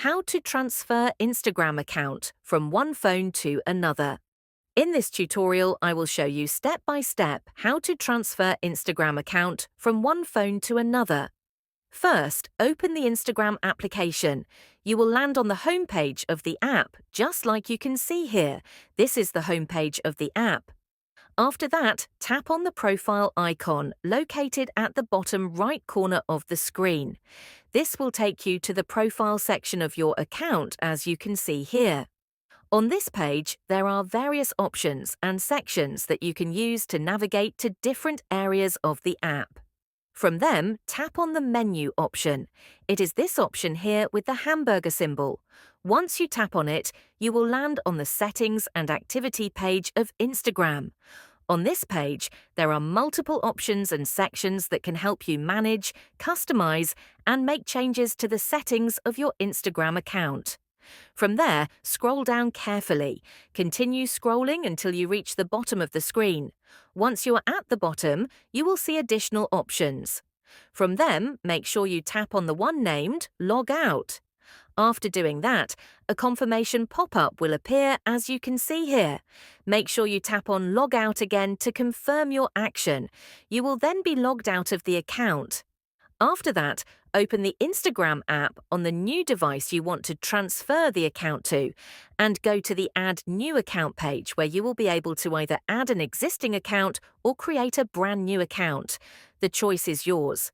How to transfer Instagram account from one phone to another. In this tutorial, I will show you step by step how to transfer Instagram account from one phone to another. First, open the Instagram application. You will land on the home page of the app, just like you can see here. This is the home page of the app. After that, tap on the profile icon located at the bottom right corner of the screen. This will take you to the profile section of your account, as you can see here. On this page, there are various options and sections that you can use to navigate to different areas of the app. From them, tap on the menu option. It is this option here with the hamburger symbol. Once you tap on it, you will land on the settings and activity page of Instagram. On this page, there are multiple options and sections that can help you manage, customize, and make changes to the settings of your Instagram account. From there, scroll down carefully. Continue scrolling until you reach the bottom of the screen. Once you are at the bottom, you will see additional options. From them, make sure you tap on the one named Log Out. After doing that, a confirmation pop-up will appear, as you can see here. Make sure you tap on Log Out again to confirm your action. You will then be logged out of the account. After that, open the Instagram app on the new device you want to transfer the account to and go to the Add New Account page, where you will be able to either add an existing account or create a brand new account. The choice is yours.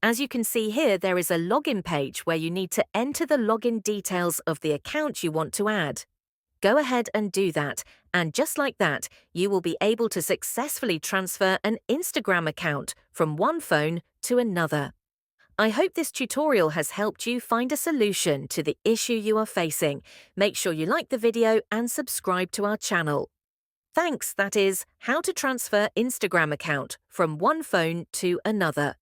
As you can see here, there is a login page where you need to enter the login details of the account you want to add. Go ahead and do that, and just like that, you will be able to successfully transfer an Instagram account from one phone to another. I hope this tutorial has helped you find a solution to the issue you are facing. Make sure you like the video and subscribe to our channel. Thanks, that is how to transfer Instagram account from one phone to another.